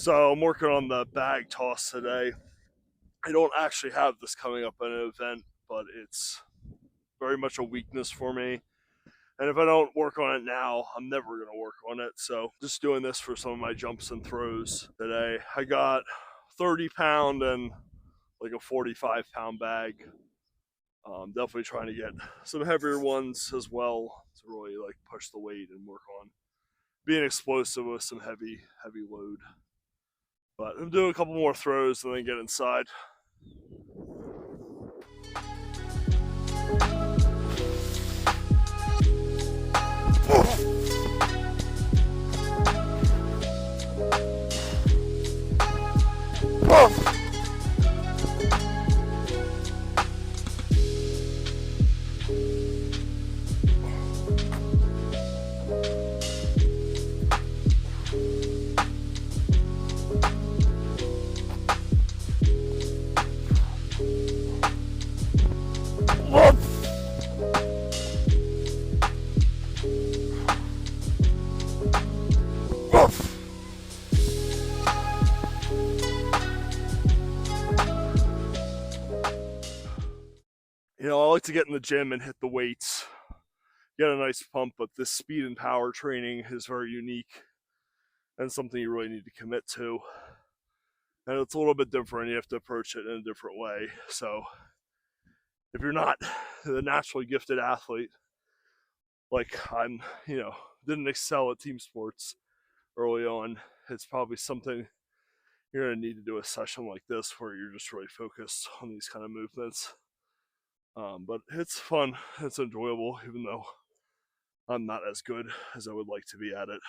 So I'm working on the bag toss today. I don't actually have this coming up in an event, but it's very much a weakness for me. And if I don't work on it now, I'm never going to work on it. So just doing this for some of my jumps and throws today. I got 30-pound and like a 45-pound bag. Definitely trying to get some heavier ones as well to really like push the weight and work on being explosive with some heavy load. But I'm doing a couple more throws and then get inside. I like to get in the gym and hit the weights, get a nice pump, but this speed and power training is very unique and something you really need to commit to. And it's a little bit different. You have to approach it in a different way. So if you're not the naturally gifted athlete, like I'm, didn't excel at team sports early on, it's probably something you're going to need to do a session like this where you're just really focused on these kind of movements. But it's fun, it's enjoyable, even though I'm not as good as I would like to be at it.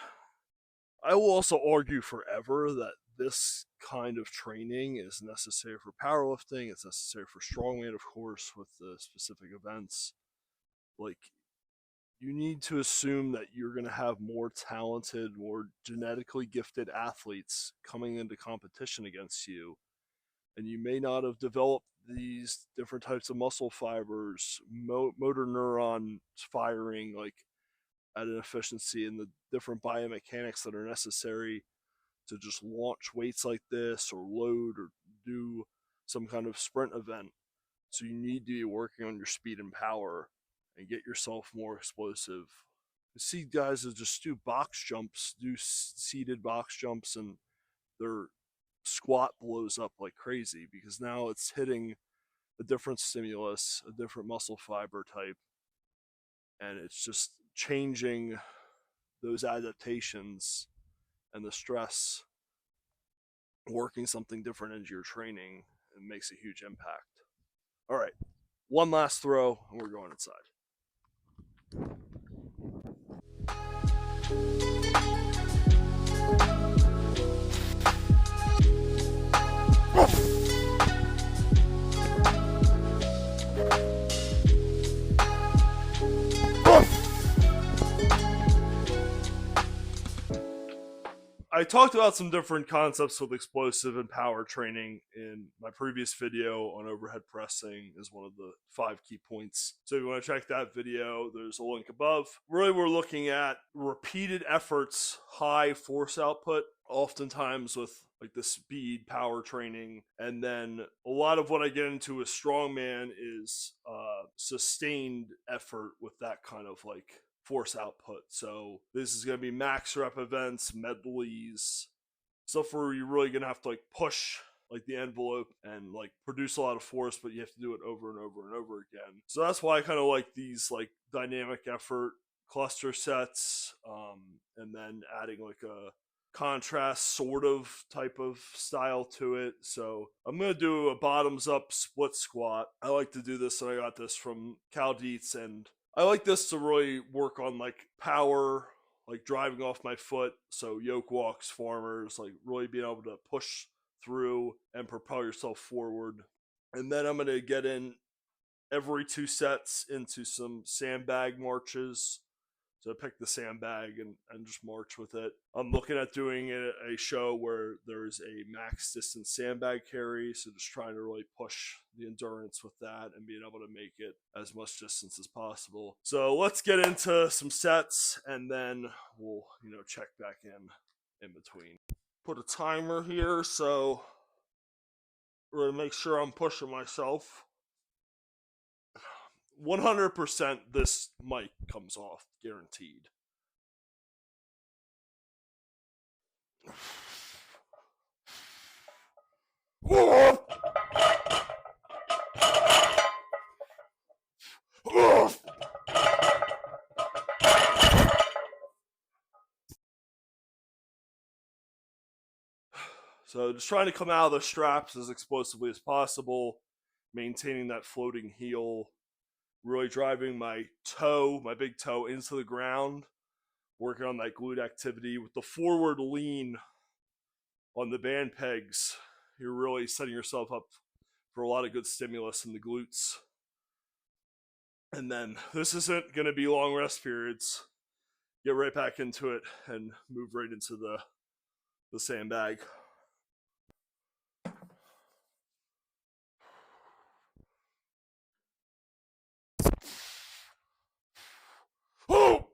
I will also argue forever that this kind of training is necessary for powerlifting, it's necessary for strongman, of course, with the specific events. Like, you need to assume that you're going to have more talented, more genetically gifted athletes coming into competition against you, and you may not have developed these different types of muscle fibers, motor neuron firing like at an efficiency, and the different biomechanics that are necessary to just launch weights like this or load or do some kind of sprint event. So you need to be working on your speed and power and get yourself more explosive. You see guys that just do box jumps, do seated box jumps, and their squat blows up like crazy because now it's hitting a different stimulus, a different muscle fiber type, and it's just changing those adaptations and the stress, working something different into your training, it makes a huge impact. All right, one last throw and we're going inside. I talked about some different concepts with explosive and power training in my previous video on overhead pressing as one of the 5 key points. So if you want to check that video, there's a link above. Really, we're looking at repeated efforts, high force output, oftentimes with like the speed power training. And then a lot of what I get into with strongman is sustained effort with that kind of like force output. So this is going to be max rep events, medleys, stuff where you're really going to have to like push like the envelope and like produce a lot of force, but you have to do it over and over and over again. So that's why I kind of like these like dynamic effort cluster sets, and then adding like a contrast sort of type of style to it. So I'm going to do a bottoms up split squat. I like to do this, and I got this from Cal Dietz, and I like this to really work on like power, like driving off my foot. So yoke walks, farmers, like really being able to push through and propel yourself forward. And then I'm going to get in every 2 sets into some sandbag marches. So I picked the sandbag and just march with it. I'm looking at doing a show where there's a max distance sandbag carry. So just trying to really push the endurance with that and being able to make it as much distance as possible. So let's get into some sets and then we'll, check back in between. put a timer here so really make sure I'm pushing myself. 100% this mic comes off, guaranteed. So just trying to come out of the straps as explosively as possible, maintaining that floating heel, really driving my toe, my big toe, into the ground, working on that glute activity with the forward lean on the band pegs. You're really setting yourself up for a lot of good stimulus in the glutes. And then this isn't going to be long rest periods. Get right back into it and move right into the sandbag. Oh!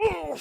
Oh!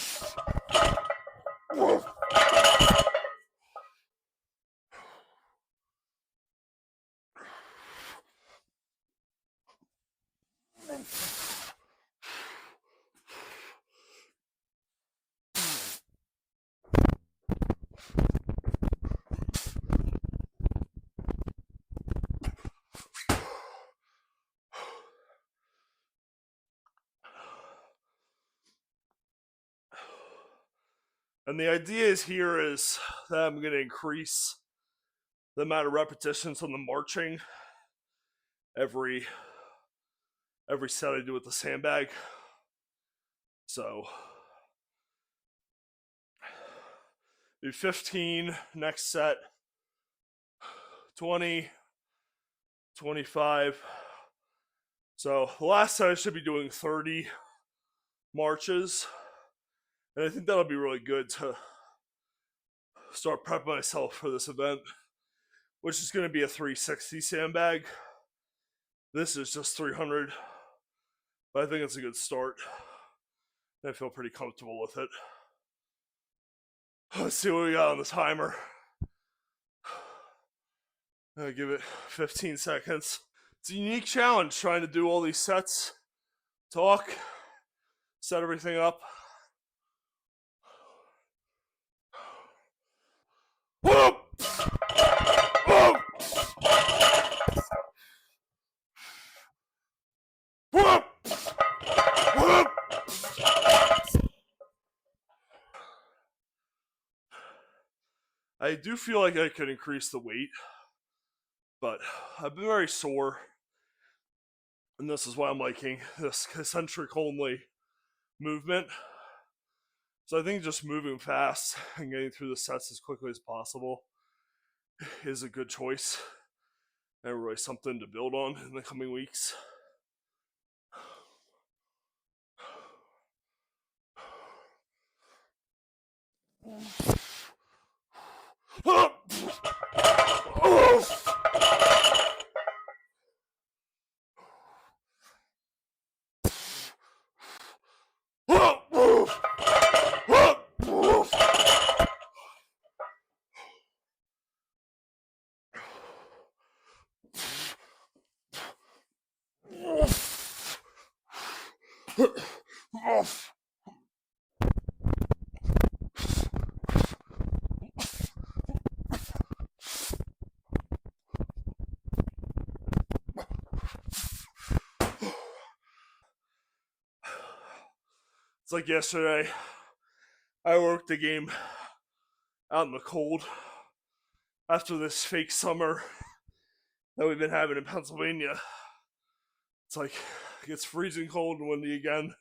And the idea is here is that I'm going to increase the amount of repetitions on the marching every set I do with the sandbag. So do 15 next set, 20, 25. So the last set I should be doing 30 marches. And I think that'll be really good to start prepping myself for this event, which is going to be a 360 sandbag. This is just 300, but I think it's a good start. I feel pretty comfortable with it. Let's see what we got on the timer. I'll give it 15 seconds. It's a unique challenge trying to do all these sets, talk, set everything up. Whoop! Whoop! Whoop! Whoop! I do feel like I could increase the weight, but I've been very sore, and this is why I'm liking this concentric only movement. So I think just moving fast and getting through the sets as quickly as possible is a good choice and really something to build on in the coming weeks. It's like yesterday, I worked a game out in the cold after this fake summer that we've been having in Pennsylvania. It's like it gets freezing cold and windy again.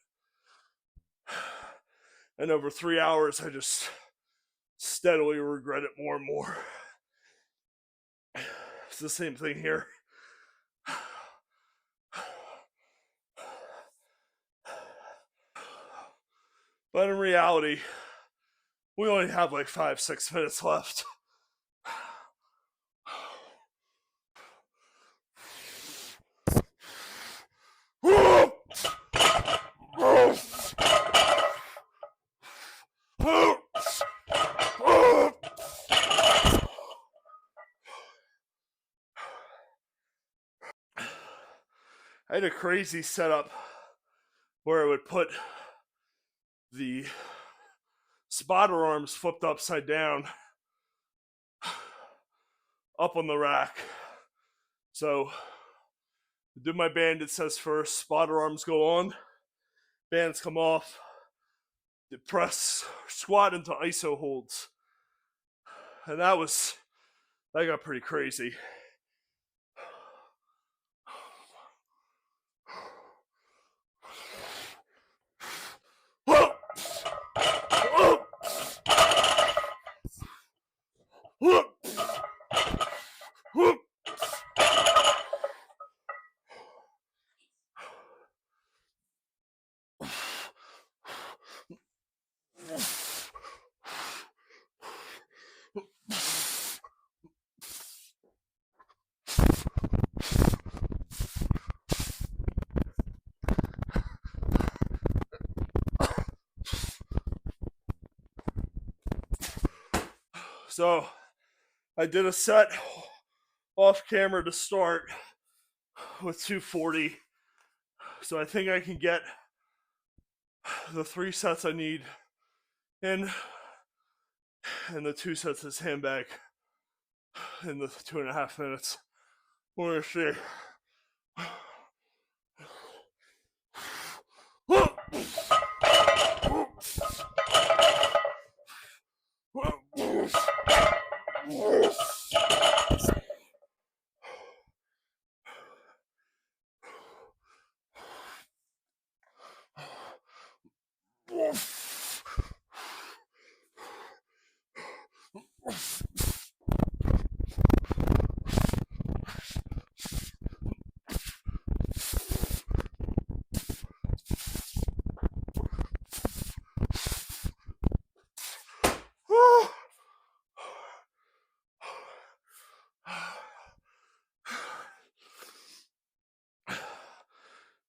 And over 3 hours, I just steadily regret it more and more. It's the same thing here. But in reality, we only have like 5-6 minutes left. I had a crazy setup where I would put the spotter arms flipped upside down up on the rack. So do my bandit sets first, spotter arms go on, bands come off, press, squat into iso holds. And that got pretty crazy. So I did a set off camera to start with 240. So I think I can get the 3 sets I need in, and the 2 sets of sandbag in the 2.5 minutes. We're gonna see.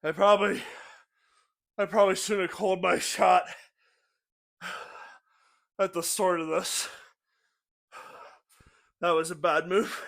I probably shouldn't have called my shot at the start of this. That was a bad move.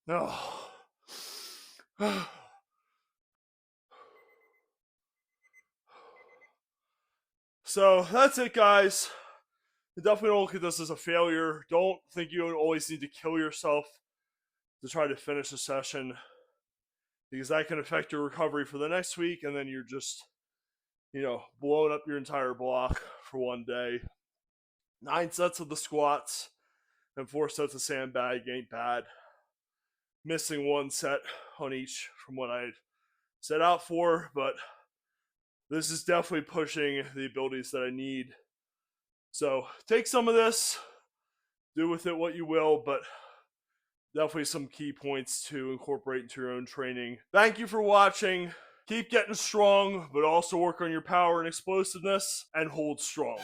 No. So that's it, guys. Definitely don't look at this as a failure. Don't think you always need to kill yourself to try to finish a session, because that can affect your recovery for the next week, and then you're just, blowing up your entire block for one day. 9 sets of the squats and 4 sets of sandbag ain't bad. Missing 1 set on each from what I set out for, but this is definitely pushing the abilities that I need. So take some of this, do with it what you will, but definitely some key points to incorporate into your own training. Thank you for watching. Keep getting strong, but also work on your power and explosiveness, and hold strong.